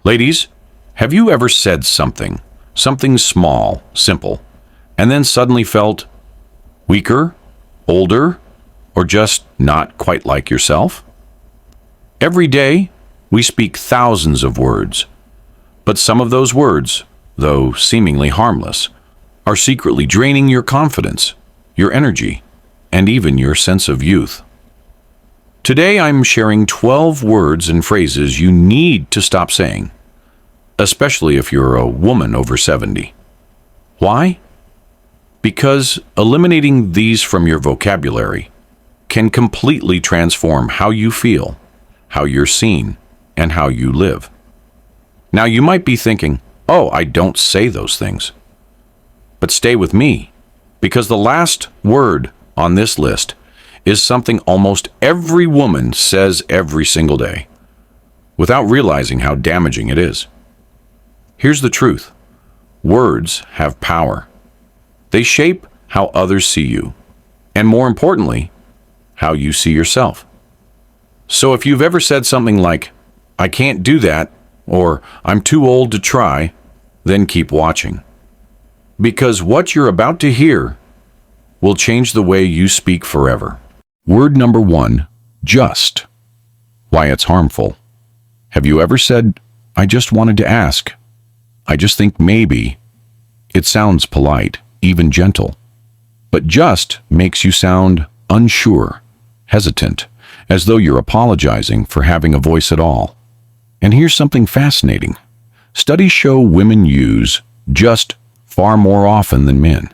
Ladies, have you ever said something small, simple, and then suddenly felt weaker, older, or just not quite like yourself? Every day, we speak thousands of words, but some of those words, though seemingly harmless, are secretly draining your confidence, your energy, and even your sense of youth. Today, I'm sharing 12 words and phrases you need to stop saying, especially if you're a woman over 70. Why? Because eliminating these from your vocabulary can completely transform how you feel, how you're seen, and how you live. Now, you might be thinking, oh, I don't say those things. But stay with me, because the last word on this list is something almost every woman says every single day, without realizing how damaging it is. Here's the truth. Words have power. They shape how others see you, and more importantly, how you see yourself. So if you've ever said something like, I can't do that, or I'm too old to try, then keep watching. Because what you're about to hear will change the way you speak forever. Word number 1, just. Why it's harmful. Have you ever said, I just wanted to ask? I just think maybe. It sounds polite, even gentle. But just makes you sound unsure, hesitant, as though you're apologizing for having a voice at all. And here's something fascinating. Studies show women use just far more often than men.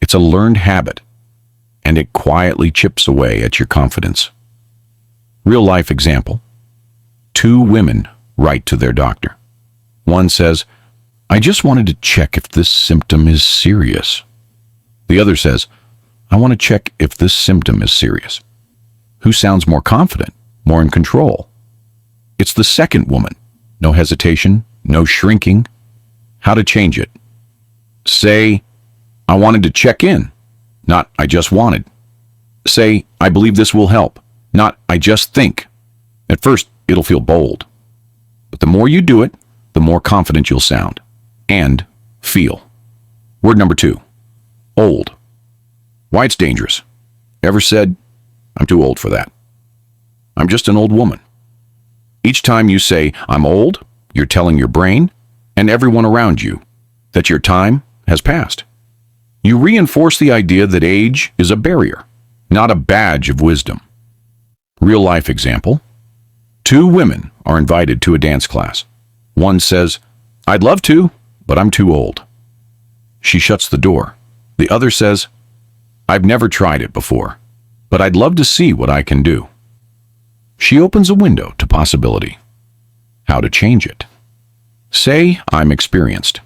It's a learned habit, and it quietly chips away at your confidence. Real life example. 2 women write to their doctor. One says, I just wanted to check if this symptom is serious. The other says, I want to check if this symptom is serious. Who sounds more confident, more in control? It's the second woman. No hesitation, no shrinking. How to change it? Say, I wanted to check in, not I just wanted. Say, I believe this will help, not I just think. At first, it'll feel bold. But the more you do it, the more confident you'll sound and feel. Word number 2, old. Why it's dangerous. Ever said, I'm too old for that. I'm just an old woman. Each time you say, I'm old, you're telling your brain and everyone around you that your time has passed. You reinforce the idea that age is a barrier, not a badge of wisdom. Real life example. 2 women are invited to a dance class. One says, I'd love to, but I'm too old. She shuts the door. The other says, I've never tried it before, but I'd love to see what I can do. She opens a window to possibility. How to change it. Say, I'm experienced.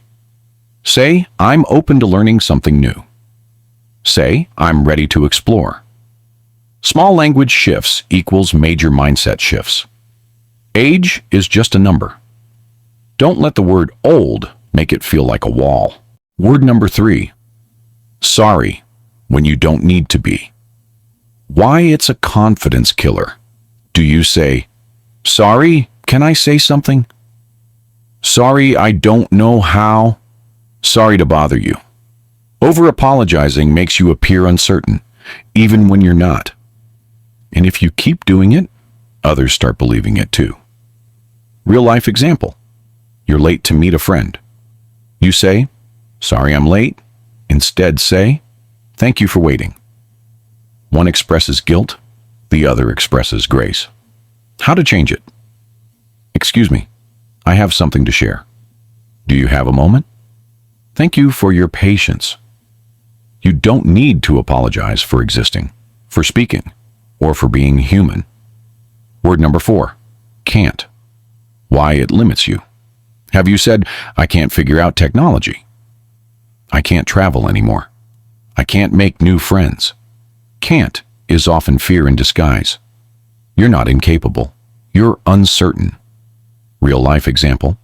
Say, I'm open to learning something new. Say, I'm ready to explore. Small language shifts equals major mindset shifts. Age is just a number. Don't let the word old make it feel like a wall. Word number 3, sorry, when you don't need to be. Why it's a confidence killer. Do you say, sorry, can I say something? Sorry, I don't know how. Sorry to bother you. Over-apologizing makes you appear uncertain, even when you're not. And if you keep doing it, others start believing it too. Real-life example. You're late to meet a friend. You say, sorry I'm late. Instead say, thank you for waiting. One expresses guilt, the other expresses grace. How to change it? Excuse me, I have something to share. Do you have a moment? Thank you for your patience. You don't need to apologize for existing, for speaking, or for being human. Word number 4, can't. Why it limits you. Have you said, I can't figure out technology? I can't travel anymore. I can't make new friends. Can't is often fear in disguise. You're not incapable. You're uncertain. Real life example.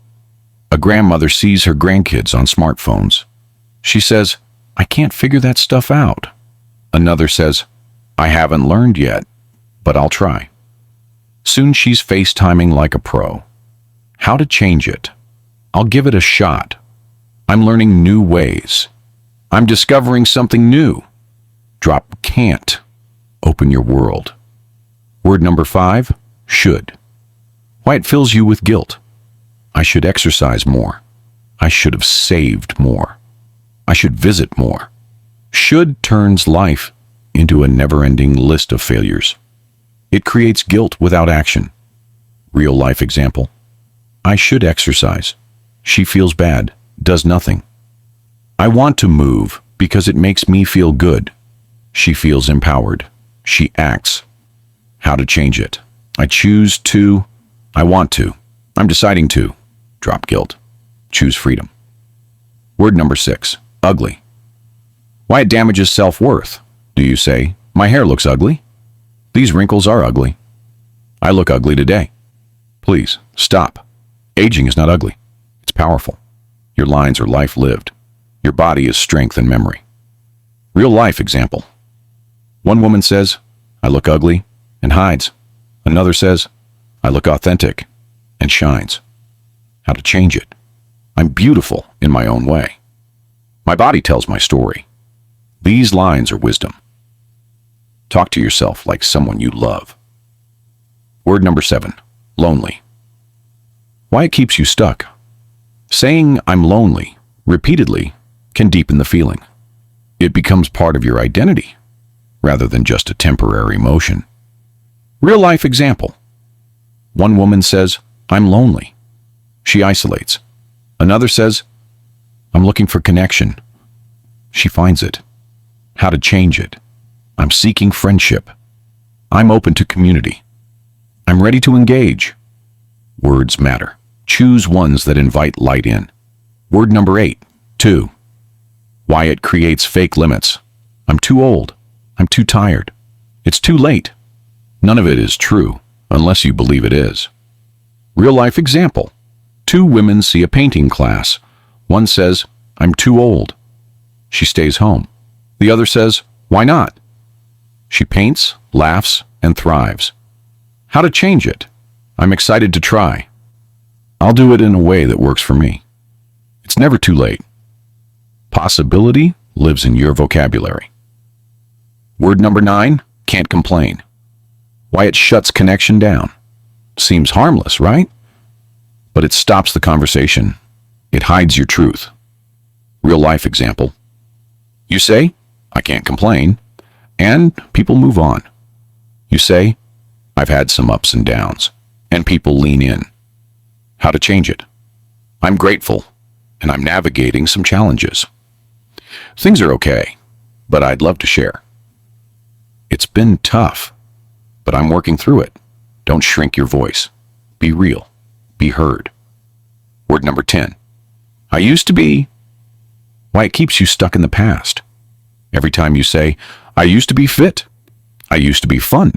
A grandmother sees her grandkids on smartphones. She says, I can't figure that stuff out. Another says, I haven't learned yet, but I'll try. Soon she's FaceTiming like a pro. How to change it. I'll give it a shot. I'm learning new ways. I'm discovering something new. Drop can't. Open your world. Word number 5, should. Why it fills you with guilt. I should exercise more. I should have saved more. I should visit more. Should turns life into a never-ending list of failures. It creates guilt without action. Real life example. I should exercise. She feels bad, does nothing. I want to move because it makes me feel good. She feels empowered. She acts. How to change it. I choose to. I want to. I'm deciding to. Drop guilt. Choose freedom. Word number 6, ugly. Why it damages self-worth. Do you say, my hair looks ugly? These wrinkles are ugly. I look ugly today. Please, stop. Aging is not ugly. It's powerful. Your lines are life lived. Your body is strength and memory. Real life example. One woman says, I look ugly, and hides. Another says, I look authentic, and shines. How to change it. I'm beautiful in my own way. My body tells my story. These lines are wisdom. Talk to yourself like someone you love. Word number 7, lonely. Why it keeps you stuck. Saying I'm lonely repeatedly can deepen the feeling. It becomes part of your identity rather than just a temporary emotion. Real life example. One woman says, I'm lonely. She isolates. Another says, I'm looking for connection. She finds it. How to change it. I'm seeking friendship. I'm open to community. I'm ready to engage. Words matter. Choose ones that invite light in. Word number 8, 2. Why it creates fake limits. I'm too old. I'm too tired. It's too late. None of it is true unless you believe it is. Real life example. 2 women see a painting class. One says, I'm too old. She stays home. The other says, why not? She paints, laughs, and thrives. How to change it. I'm excited to try. I'll do it in a way that works for me. It's never too late. Possibility lives in your vocabulary. Word number 9, can't complain. Why it shuts connection down. Seems harmless, right? But it stops the conversation. It hides your truth. Real life example. You say, I can't complain, and people move on. You say, I've had some ups and downs, and people lean in. How to change it. I'm grateful, and I'm navigating some challenges. Things are okay, but I'd love to share. It's been tough, but I'm working through it. Don't shrink your voice. Be real. Be heard. Word number 10. I used to be. Why it keeps you stuck in the past. Every time you say, I used to be fit. I used to be fun.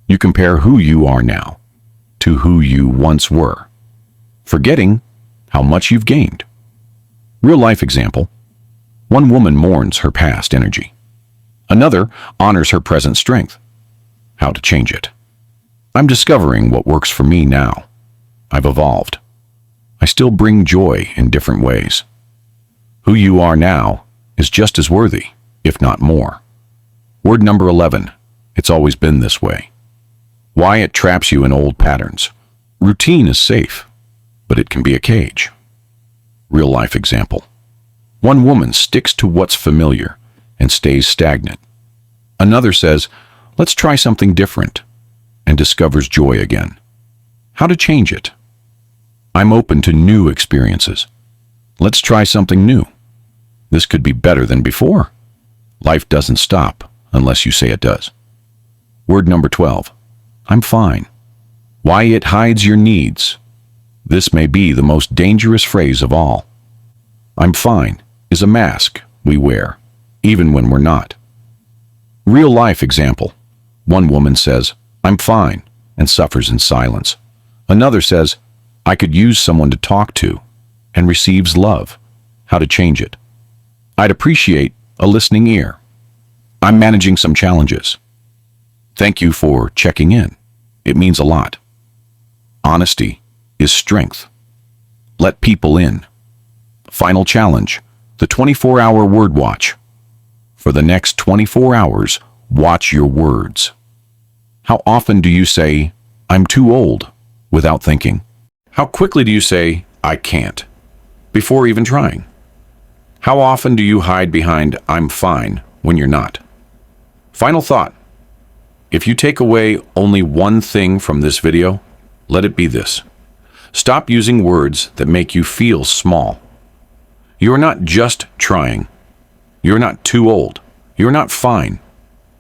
You compare who you are now to who you once were, forgetting how much you've gained. Real life example. One woman mourns her past energy. Another honors her present strength. How to change it. I'm discovering what works for me now. I've evolved. I still bring joy in different ways. Who you are now is just as worthy, if not more. Word number 11. It's always been this way. Why it traps you in old patterns. Routine is safe, but it can be a cage. Real life example. One woman sticks to what's familiar and stays stagnant. Another says, let's try something different, and discovers joy again. How to change it. I'm open to new experiences. Let's try something new. This could be better than before. Life doesn't stop unless you say it does. Word number 12. I'm fine. Why it hides your needs. This may be the most dangerous phrase of all. I'm fine is a mask we wear, even when we're not. Real life example. One woman says, I'm fine, and suffers in silence. Another says, I could use someone to talk to, and receives love. How to change it. I'd appreciate a listening ear. I'm managing some challenges. Thank you for checking in. It means a lot. Honesty is strength. Let people in. Final challenge, the 24-hour word watch. For the next 24 hours, watch your words. How often do you say, "I'm too old," without thinking? How quickly do you say, "I can't," before even trying? How often do you hide behind "I'm fine" when you're not? Final thought. If you take away only one thing from this video, let it be this. Stop using words that make you feel small. You are not just trying. You are not too old. You are not fine.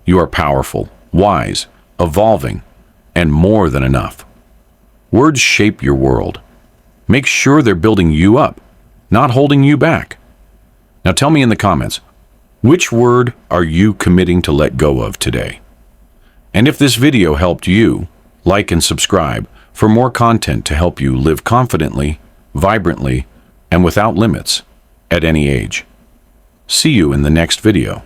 You are powerful, wise, evolving, and more than enough. Words shape your world. Make sure they're building you up, not holding you back. Now tell me in the comments, which word are you committing to let go of today? And if this video helped you, like and subscribe for more content to help you live confidently, vibrantly, and without limits at any age. See you in the next video.